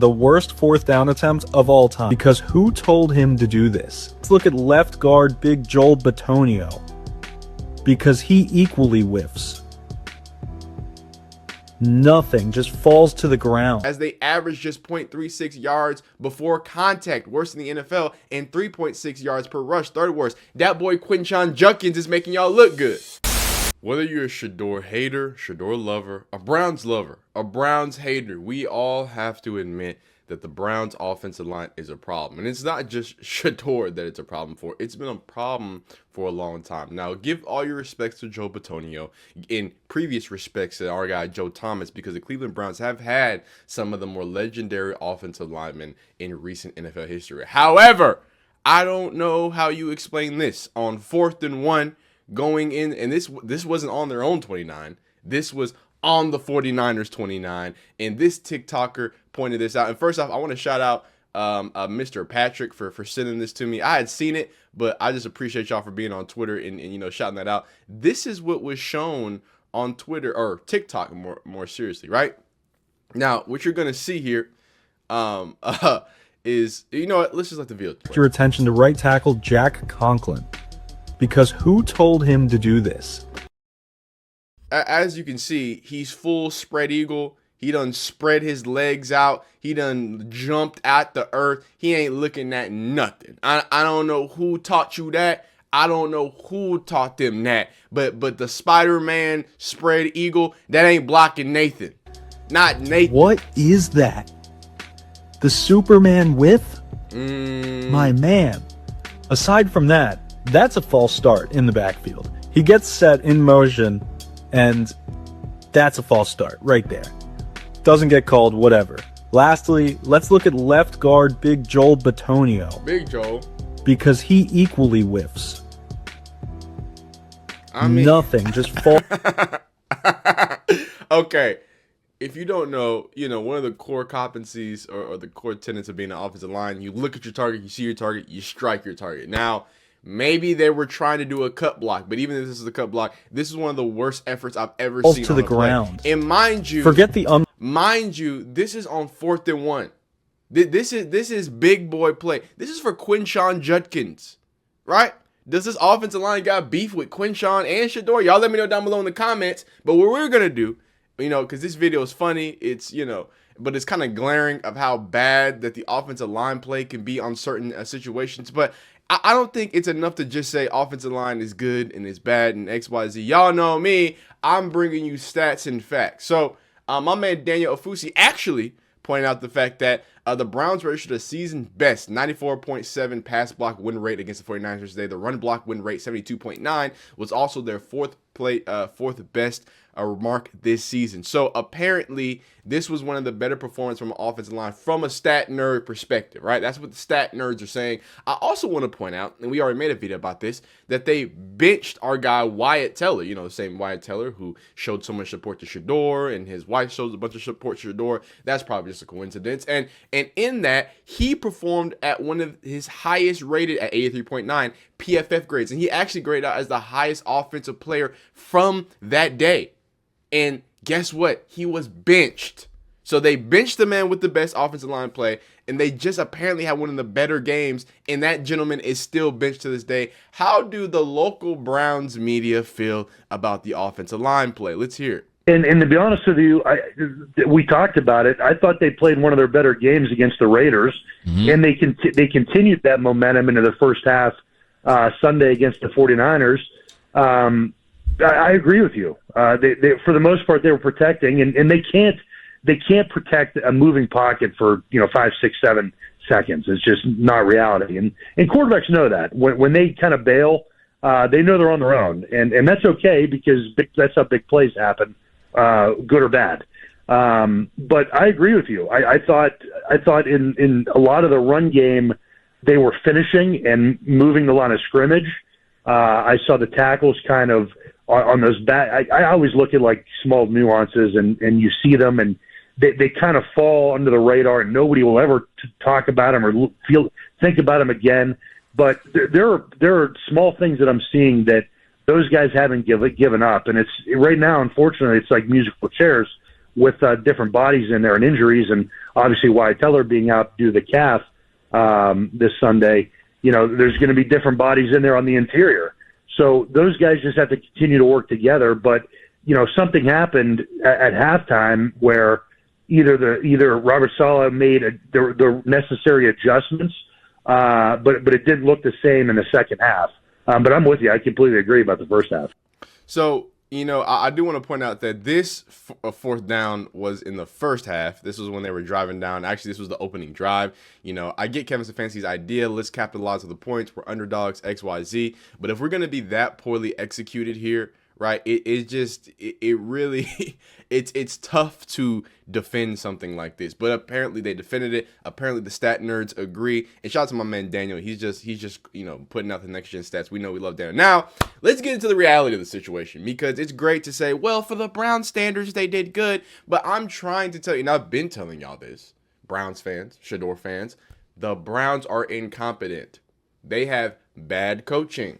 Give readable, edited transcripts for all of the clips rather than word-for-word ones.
the worst fourth down attempts of all time. Because who told him to do this? Let's look at left guard Big Joel Bitonio. Because he equally whiffs. Nothing, just falls to the ground. As they average just 0.36 yards before contact, worse than the NFL, and 3.6 yards per rush, third worst. That boy Quinshon Judkins is making y'all look good. Whether you're a Shedeur hater, Shedeur lover, a Browns hater, we all have to admit that the Browns offensive line is a problem. And it's not just Shedeur that it's a problem for. It's been a problem for a long time. Now, give all your respects to Joe Bitonio, in previous respects to our guy Joe Thomas, because the Cleveland Browns have had some of the more legendary offensive linemen in recent NFL history. However, I don't know how you explain this on 4th and 1 going in, and this wasn't on their own 29. This was on the 49ers 29, and this TikToker pointed this out. And first off, I want to shout out Mr. Patrick for sending this to me. I had seen it, but I just appreciate y'all for being on Twitter and you know, shouting that out. This is what was shown on Twitter, or TikTok more seriously, right? Now, what you're gonna see here is, you know what, let's just let the video play. Your attention to right tackle Jack Conklin. Because who told him to do this? As you can see, he's full spread eagle. He done spread his legs out. He done jumped at the earth. He ain't looking at nothing. I don't know who taught you that. I don't know who taught them that. But the Spider-Man spread eagle, that ain't blocking Nathan. Not Nathan. What is that? The Superman whiff? My man. Aside from that, that's a false start in the backfield. He gets set in motion, and that's a false start right there. Doesn't get called, whatever. Lastly, let's look at left guard Big Joel Bitonio. Big Joel. Because he equally whiffs. I mean, nothing, just fall. Okay. If you don't know, you know, one of the core competencies or the core tenets of being an offensive line, you look at your target, you see your target, you strike your target. Now, maybe they were trying to do a cut block, but even if this is a cut block, this is one of the worst efforts I've ever seen to on the a play. ground. And mind you, mind you, this is on 4th and 1. This is big boy play. This is for Quinshon Judkins, right? Does this offensive line got beef with Quinshon and Shedeur? Y'all let me know down below in the comments. But what we're gonna do, you know, because this video is funny, it's, you know, but it's kind of glaring of how bad that the offensive line play can be on certain situations. But I don't think it's enough to just say offensive line is good and it's bad and X, Y, Z. Y'all know me. I'm bringing you stats and facts. So my man Daniel Ofusi actually pointed out the fact that the Browns registered a season best 94.7 pass block win rate against the 49ers today. The run block win rate 72.9 was also their fourth best mark this season. So apparently this was one of the better performances from an offensive line from a stat nerd perspective, right? That's what the stat nerds are saying. I also want to point out, and we already made a video about this, that they benched our guy Wyatt Teller, you know, the same Wyatt Teller who showed so much support to Shedeur, and his wife shows a bunch of support to Shedeur. That's probably just a coincidence. And in that, he performed at one of his highest rated at 83.9 PFF grades, and he actually graded out as the highest offensive player from that day. And guess what? He was benched. So they benched the man with the best offensive line play, and they just apparently had one of the better games, and that gentleman is still benched to this day. How do the local Browns media feel about the offensive line play? Let's hear it. And to be honest with you, we talked about it. I thought they played one of their better games against the Raiders, and they continued that momentum into the first half Sunday against the 49ers. I agree with you. They for the most part, they were protecting, and they can't protect a moving pocket for 5, 6, 7 seconds. It's just not reality. And quarterbacks know that when they kind of bail, they know they're on their own, and that's okay because that's how big plays happen, good or bad. But I agree with you. I thought in a lot of the run game, they were finishing and moving the line of scrimmage. I saw the tackles kind of on those back. I always look at like small nuances, and you see them, and they kind of fall under the radar, and nobody will ever talk about them or think about them again. But there are small things that I'm seeing that those guys haven't given up, and it's right now. Unfortunately, it's like musical chairs with different bodies in there and injuries, and obviously Wyatt Teller being out due to the calf this Sunday, there's going to be different bodies in there on the interior. So those guys just have to continue to work together. But, something happened at halftime where either Robert Saleh made the necessary adjustments, but it didn't look the same in the second half. But I'm with you. I completely agree about the first half. So, I do want to point out that this fourth down was in the first half. This was when they were driving down. Actually, this was the opening drive. I get Kevin Stefanski's idea. Let's capitalize on the points. We're underdogs, XYZ. But if we're going to be that poorly executed here, right, it really, it's tough to defend something like this. But apparently they defended it. Apparently the stat nerds agree. And shout out to my man Daniel. He's just putting out the next gen stats. We know we love Daniel. Now, let's get into the reality of the situation, because it's great to say, well, for the Browns standards, they did good. But I'm trying to tell you, and I've been telling y'all this, Browns fans, Shador fans, the Browns are incompetent. They have bad coaching.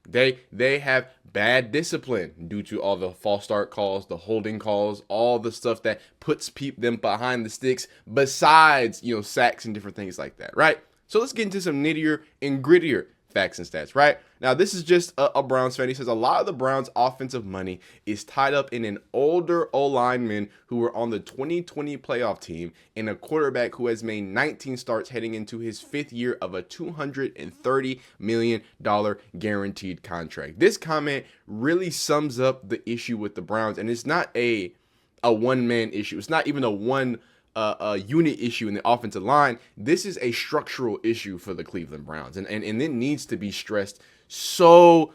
They have bad discipline due to all the false start calls, the holding calls, all the stuff that puts them behind the sticks, besides, sacks and different things like that, right? So let's get into some nittier and grittier facts and stats, right? Now, this is just a Browns fan. He says a lot of the Browns' offensive money is tied up in an older O-lineman who were on the 2020 playoff team and a quarterback who has made 19 starts heading into his fifth year of a $230 million guaranteed contract. This comment really sums up the issue with the Browns, and it's not a one-man issue. It's not even a unit issue in the offensive line. This is a structural issue for the Cleveland Browns, and it needs to be stressed so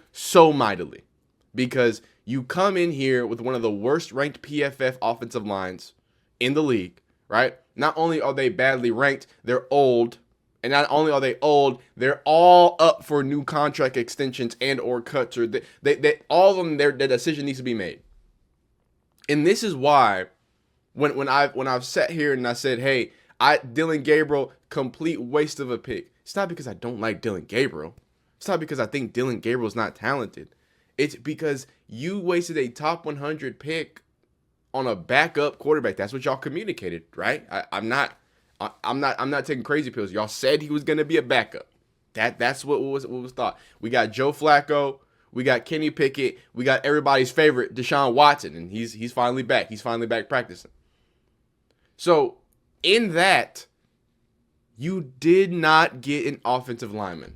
mightily, because you come in here with one of the worst ranked PFF offensive lines in the league, right? Not only are they badly ranked, they're old, and not only are they old, they're all up for new contract extensions and or cuts, or they all of them, their decision needs to be made. And this is why when I've sat here and I said, hey, Dillon Gabriel, complete waste of a pick. It's not because I don't like Dillon Gabriel. It's not because I think Dillon Gabriel is not talented. It's because you wasted a top 100 pick on a backup quarterback. That's what y'all communicated, right? I'm not taking crazy pills. Y'all said he was going to be a backup. That's what was thought. We got Joe Flacco. We got Kenny Pickett. We got everybody's favorite Deshaun Watson, and he's finally back. He's finally back practicing. So in that, you did not get an offensive lineman.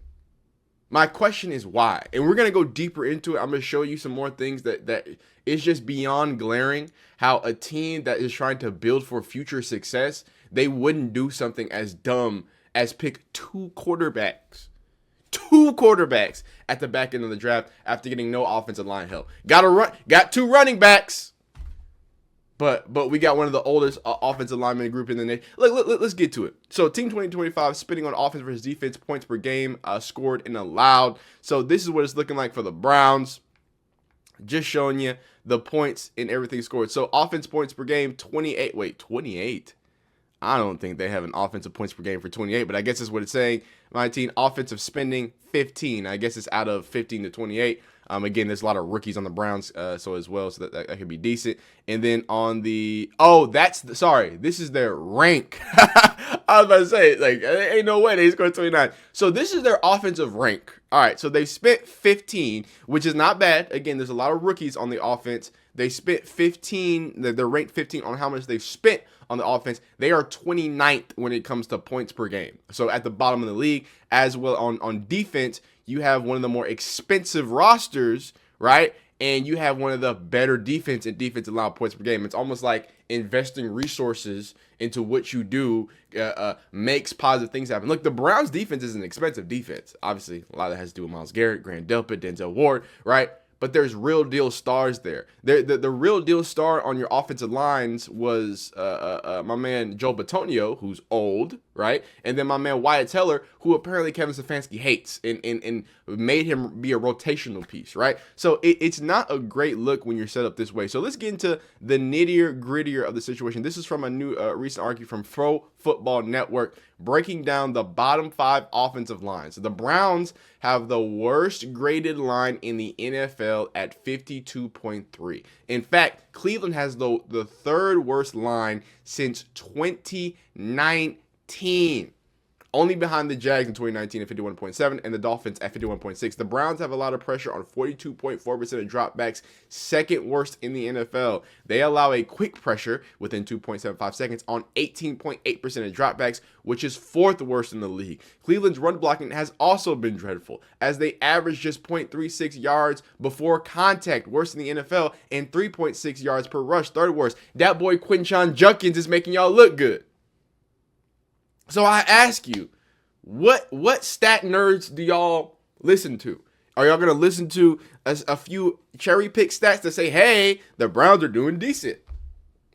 My question is why? And we're going to go deeper into it. I'm going to show you some more things that is just beyond glaring, how a team that is trying to build for future success, they wouldn't do something as dumb as pick two quarterbacks at the back end of the draft after getting no offensive line help. Got two running backs. But we got one of the oldest offensive lineman group in the nation. Let's get to it. So Team 2025 spitting on offense versus defense, points per game scored and allowed. So this is what it's looking like for the Browns. Just showing you the points and everything scored. So offense points per game, 28. Wait, 28? I don't think they have an offensive points per game for 28, but I guess that's what it's saying. 19, offensive spending, 15. I guess it's out of 15 to 28. Again, there's a lot of rookies on the Browns, so that could be decent. And then on the, this is their rank. I was about to say, ain't no way they scored 29. So this is their offensive rank. All right, so they spent 15, which is not bad. Again, there's a lot of rookies on the offense. They spent 15, they're ranked 15 on how much they've spent on the offense. They are 29th when it comes to points per game. So at the bottom of the league. As well on defense, you have one of the more expensive rosters, right? And you have one of the better defense and defense allowed points per game. It's almost like investing resources into what you do makes positive things happen. Look, the Browns defense is an expensive defense. Obviously, a lot of that has to do with Myles Garrett, Grant Delpit, Denzel Ward, right? But there's real deal stars there. The real deal star on your offensive lines was my man Joe Bitonio, who's old, right? And then my man Wyatt Teller, who apparently Kevin Stefanski hates and made him be a rotational piece, right? So it's not a great look when you're set up this way. So let's get into the nittier grittier of the situation. This is from a new recent article from Football Network, breaking down the bottom 5 offensive lines. So the Browns have the worst graded line in the NFL at 52.3. In fact, Cleveland has the 3rd worst line since 2019. Only behind the Jags in 2019 at 51.7 and the Dolphins at 51.6. The Browns have a lot of pressure on 42.4% of dropbacks, 2nd worst in the NFL. They allow a quick pressure within 2.75 seconds on 18.8% of dropbacks, which is 4th worst in the league. Cleveland's run blocking has also been dreadful, as they average just 0.36 yards before contact, worst in the NFL, and 3.6 yards per rush, 3rd worst. That boy Quinshon Judkins is making y'all look good. So I ask you, what stat nerds do y'all listen to? Are y'all going to listen to a few cherry pick stats that say, hey, the Browns are doing decent?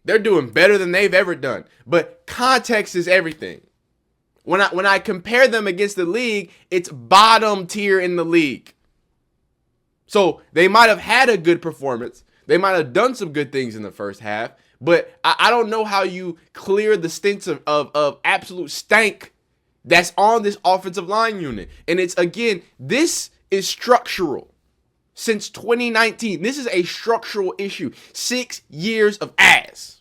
They're doing better than they've ever done. But context is everything. When I compare them against the league, it's bottom tier in the league. So they might have had a good performance. They might have done some good things in the first half. But I don't know how you clear the stints of absolute stank that's on this offensive line unit. And it's, again, this is structural. Since 2019, this is a structural issue. 6 years of ass.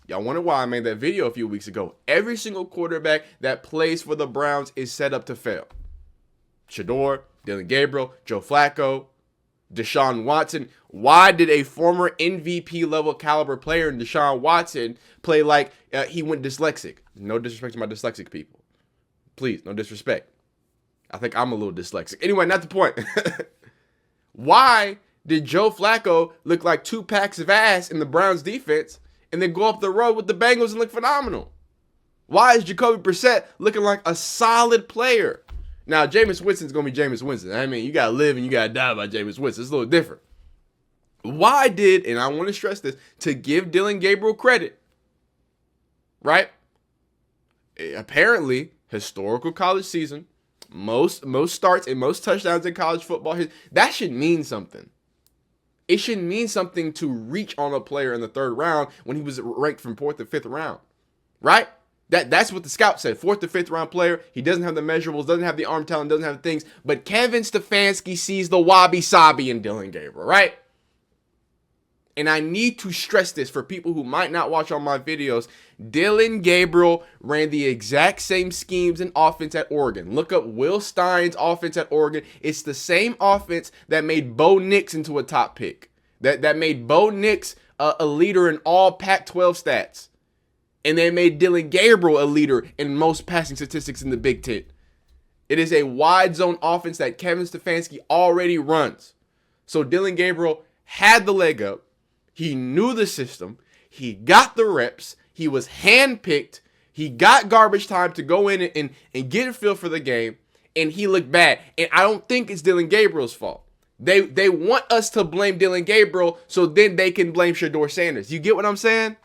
Y'all wonder why I made that video a few weeks ago. Every single quarterback that plays for the Browns is set up to fail. Shedeur, Dillon Gabriel, Joe Flacco, Deshaun Watson. Why did a former MVP level caliber player in Deshaun Watson play like he went dyslexic? No disrespect to my dyslexic people. Please, no disrespect. I think I'm a little dyslexic. Anyway, not the point. Why did Joe Flacco look like 2 packs of ass in the Browns defense and then go up the road with the Bengals and look phenomenal? Why is Jacoby Brissett looking like a solid player? Now, Jameis Winston's going to be Jameis Winston. I mean, you got to live and you got to die by Jameis Winston. It's a little different. Why did, and I want to stress this, to give Dillon Gabriel credit, right? Apparently, historical college season, most starts and most touchdowns in college football, that should mean something. It should mean something to reach on a player in the 3rd round when he was ranked from 4th to 5th round, right? That's what the scout said. 4th to 5th round player. He doesn't have the measurables, doesn't have the arm talent, doesn't have the things. But Kevin Stefanski sees the wabi-sabi in Dillon Gabriel, right? And I need to stress this for people who might not watch all my videos. Dillon Gabriel ran the exact same schemes and offense at Oregon. Look up Will Stein's offense at Oregon. It's the same offense that made Bo Nix into a top pick. That made Bo Nix a leader in all Pac-12 stats. And they made Dillon Gabriel a leader in most passing statistics in the Big Ten. It is a wide zone offense that Kevin Stefanski already runs. So Dillon Gabriel had the leg up. He knew the system. He got the reps. He was handpicked. He got garbage time to go in and get a feel for the game. And he looked bad. And I don't think it's Dillon Gabriel's fault. They want us to blame Dillon Gabriel so then they can blame Shedeur Sanders. You get what I'm saying?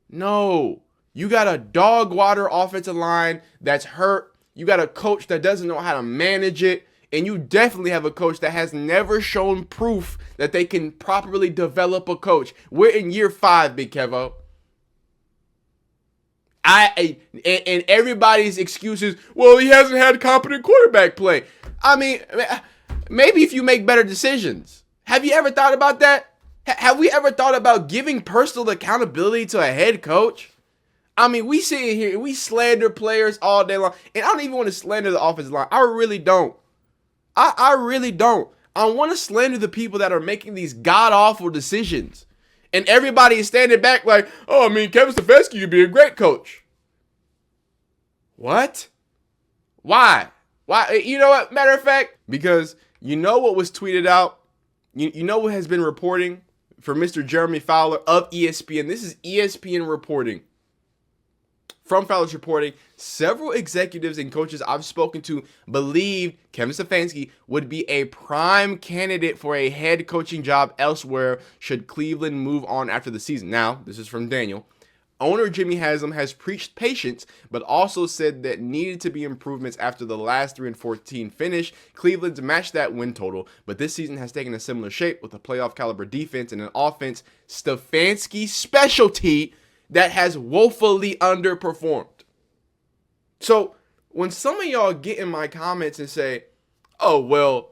No. You got a dog water offensive line that's hurt. You got a coach that doesn't know how to manage it. And you definitely have a coach that has never shown proof that they can properly develop a coach. We're in year 5, Big Kevo. And everybody's excuses, well, he hasn't had competent quarterback play. I mean, maybe if you make better decisions. Have you ever thought about that? Have we ever thought about giving personal accountability to a head coach? I mean, we sit here and we slander players all day long. And I don't even want to slander the offensive line. I really don't. I really don't. I want to slander the people that are making these god-awful decisions. And everybody is standing back like, oh, I mean, Kevin Stefanski could be a great coach. What? Why? You know what? Matter of fact, because you know what was tweeted out? You know what has been reporting for Mr. Jeremy Fowler of ESPN? This is ESPN reporting. From Fowler's reporting, several executives and coaches I've spoken to believed Kevin Stefanski would be a prime candidate for a head coaching job elsewhere should Cleveland move on after the season. Now, this is from Daniel. Owner Jimmy Haslam has preached patience, but also said that needed to be improvements after the last 3-14 finish. Cleveland's matched that win total, but this season has taken a similar shape with a playoff caliber defense and an offense Stefanski's specialty that has woefully underperformed. So when some of y'all get in my comments and say, oh, well,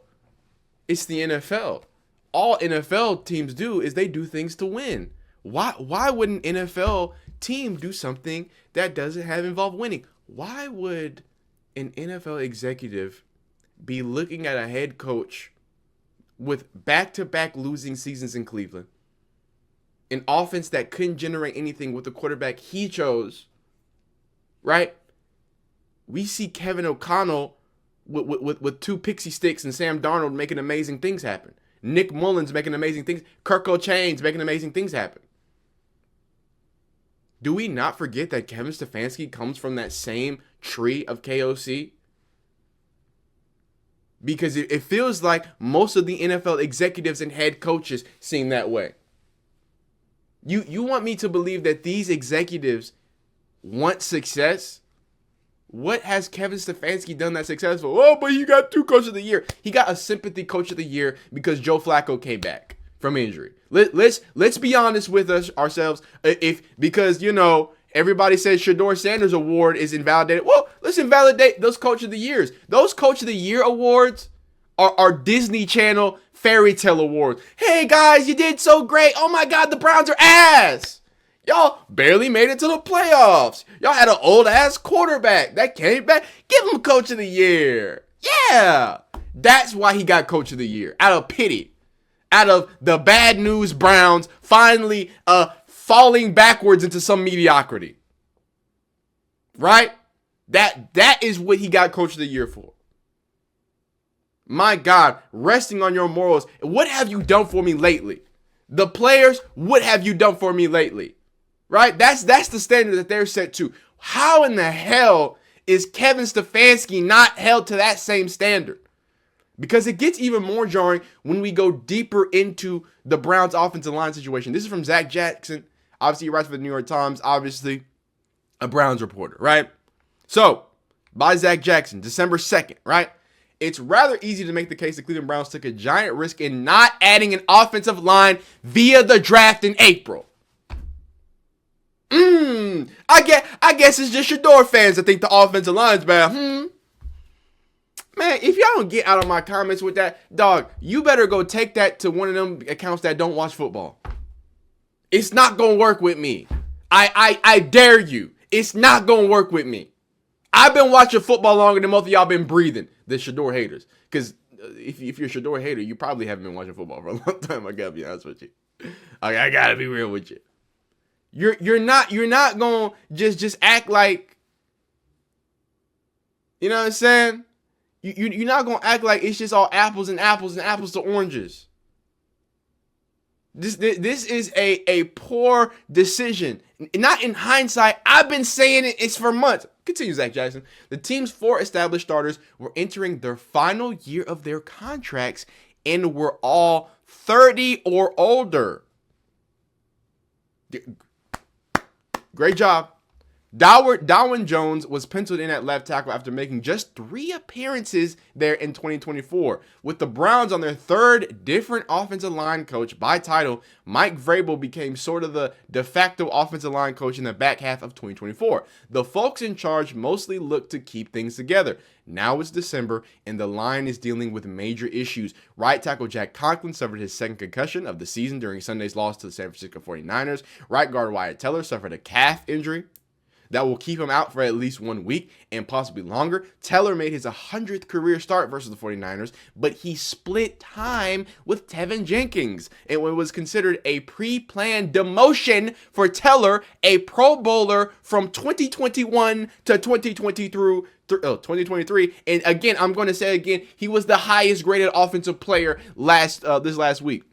it's the NFL. All NFL teams do is they do things to win. Why would an NFL team do something that doesn't have involved winning? Why would an NFL executive be looking at a head coach with back-to-back losing seasons in Cleveland, an offense that couldn't generate anything with the quarterback he chose, right? We see Kevin O'Connell with 2 pixie sticks and Sam Darnold making amazing things happen. Nick Mullins making amazing things. Kirk O'Chain's making amazing things happen. Do we not forget that Kevin Stefanski comes from that same tree of KOC? Because it feels like most of the NFL executives and head coaches seem that way. You want me to believe that these executives want success? What has Kevin Stefanski done that's successful? Oh, but he got 2 Coach of the Year. He got a sympathy Coach of the Year because Joe Flacco came back from injury. Let's be honest with ourselves. Because everybody says Shedeur Sanders Award is invalidated. Well, let's invalidate those Coach of the Years. Those Coach of the Year awards are Disney Channel fairy tale awards. Hey guys, you did so great. Oh my God, the Browns are ass. Y'all barely made it to the playoffs. Y'all had an old ass quarterback that came back. Give him Coach of the Year. Yeah. That's why he got Coach of the Year. Out of pity. Out of the bad news Browns finally falling backwards into some mediocrity. Right? That is what he got Coach of the Year for. My God, resting on your morals. What have you done for me lately? The players, what have you done for me lately? Right? That's the standard that they're set to. How in the hell is Kevin Stefanski not held to that same standard? Because it gets even more jarring when we go deeper into the Browns offensive line situation. This is from Zach Jackson. Obviously, he writes for the New York Times. Obviously, a Browns reporter, right? So, by Zach Jackson, December 2nd, right? It's rather easy to make the case the Cleveland Browns took a giant risk in not adding an offensive line via the draft in April. I guess it's just Shedeur fans that think the offensive line's bad. Man, if y'all don't get out of my comments with that, dog, you better go take that to one of them accounts that don't watch football. It's not gonna work with me. I dare you. It's not gonna work with me. I've been watching football longer than most of y'all been breathing. The Shedeur haters. Because if you're a Shedeur hater, you probably haven't been watching football for a long time. I gotta be honest with you. I gotta be real with you. You're not gonna just act like, you know what I'm saying? You're not gonna act like it's just all apples and apples and apples to oranges. This is a poor decision. Not in hindsight. I've been saying it's for months. Continue, Zach Jackson. The team's 4 established starters were entering their final year of their contracts and were all 30 or older. Great job. Darwin Jones was penciled in at left tackle after making just 3 appearances there in 2024. With the Browns on their 3rd different offensive line coach by title, Mike Vrabel became sort of the de facto offensive line coach in the back half of 2024. The folks in charge mostly look to keep things together. Now it's December, and the line is dealing with major issues. Right tackle Jack Conklin suffered his 2nd concussion of the season during Sunday's loss to the San Francisco 49ers. Right guard Wyatt Teller suffered a calf injury that will keep him out for at least 1 week and possibly longer. Teller made his 100th career start versus the 49ers, but he split time with Tevin Jenkins. It was considered a pre-planned demotion for Teller, a Pro Bowler from 2021 to 2023. And again, I'm going to say again, he was the highest graded offensive player this last week.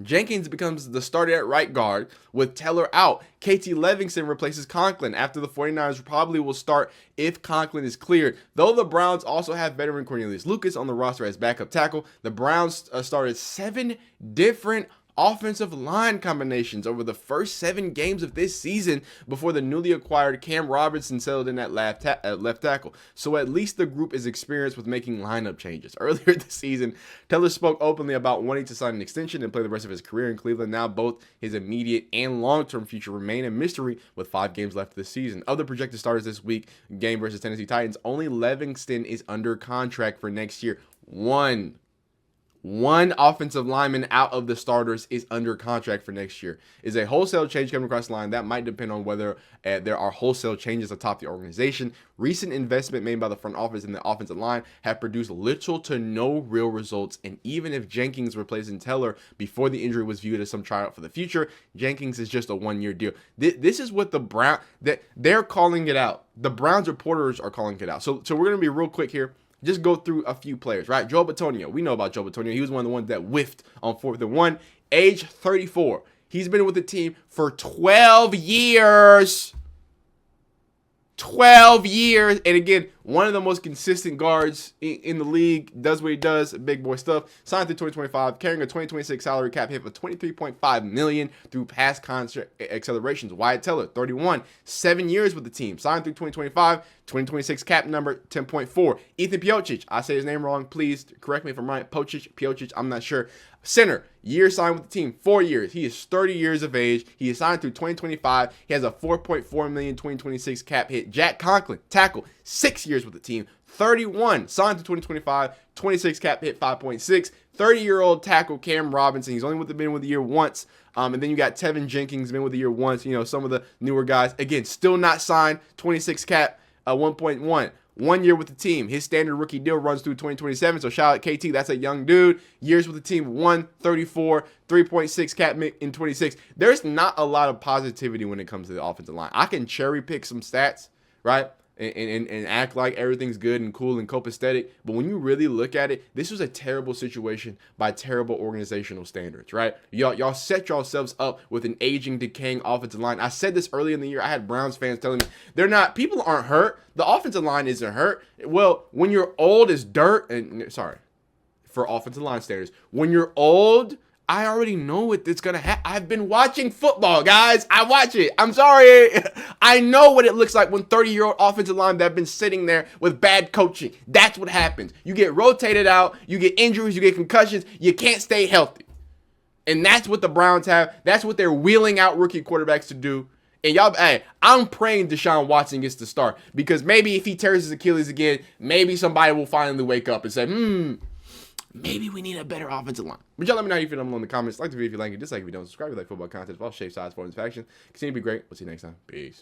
Jenkins becomes the starter at right guard with Teller out. KT Levinson replaces Conklin after the 49ers probably will start if Conklin is cleared. Though the Browns also have veteran Cornelius Lucas on the roster as backup tackle, the Browns started 7 different offensive line combinations over the first 7 games of this season before the newly acquired Cam Robinson settled in at left tackle. So at least the group is experienced with making lineup changes. Earlier this season, Taylor spoke openly about wanting to sign an extension and play the rest of his career in Cleveland. Now both his immediate and long-term future remain a mystery with 5 games left this season. Of the projected starters this week, game versus Tennessee Titans, only Livingston is under contract for next year. One offensive lineman out of the starters is under contract for next year. Is a wholesale change coming across the line? That might depend on whether there are wholesale changes atop the organization. Recent investment made by the front office in the offensive line have produced little to no real results. And even if Jenkins replacing Teller before the injury was viewed as some tryout for the future, Jenkins is just a 1-year deal. This is what they're calling it out. The Browns reporters are calling it out. So we're going to be real quick here. Just go through a few players, right? Joe Bitonio. We know about Joe Bitonio. He was one of the ones that whiffed on 4th and 1. Age 34. He's been with the team for 12 years. 12 years. And again, one of the most consistent guards in the league. Does what he does. Big boy stuff. Signed through 2025. Carrying a 2026 salary cap hit of $23.5 million through past contract accelerations. Wyatt Teller, 31. 7 years with the team. Signed through 2025. 2026 cap number 10.4. Ethan Piocic. I say his name wrong. Please correct me if I'm right. Piocic. I'm not sure. Center, year signed with the team, 4 years. He is 30 years of age. He is signed through 2025. He has a $4.4 million 2026 cap hit. Jack Conklin, tackle, 6 years with the team, 31, signed through 2025, 26 cap hit, 5.6. 30-year-old tackle Cam Robinson. He's only been with the year once. And then you got Tevin Jenkins, been with the year once. You know, some of the newer guys. Again, still not signed, 26 cap, 1.1. 1 year with the team. His standard rookie deal runs through 2027. So shout out KT. That's a young dude. Years with the team, 134, 3.6 cap in 26. There's not a lot of positivity when it comes to the offensive line. I can cherry pick some stats, right? And act like everything's good and cool and copacetic. But when you really look at it, this was a terrible situation by terrible organizational standards, right? Y'all set yourselves up with an aging, decaying offensive line. I said this early in the year. I had Browns fans telling me people aren't hurt. The offensive line isn't hurt. Well, when you're old as dirt, and sorry, for offensive line standards, when you're old, I already know what it's going to happen. I've been watching football, guys. I watch it. I'm sorry. I know what it looks like when 30-year-old offensive line that have been sitting there with bad coaching. That's what happens. You get rotated out. You get injuries. You get concussions. You can't stay healthy. And that's what the Browns have. That's what they're wheeling out rookie quarterbacks to do. And y'all, hey, I'm praying Deshaun Watson gets to start. Because maybe if he tears his Achilles again, maybe somebody will finally wake up and say, maybe we need a better offensive line. But y'all let me know how you feel in the comments. Like the video if you like it. Dislike if you don't. Subscribe if you like football content. All shapes, size, forms, factions. Continue to be great. We'll see you next time. Peace.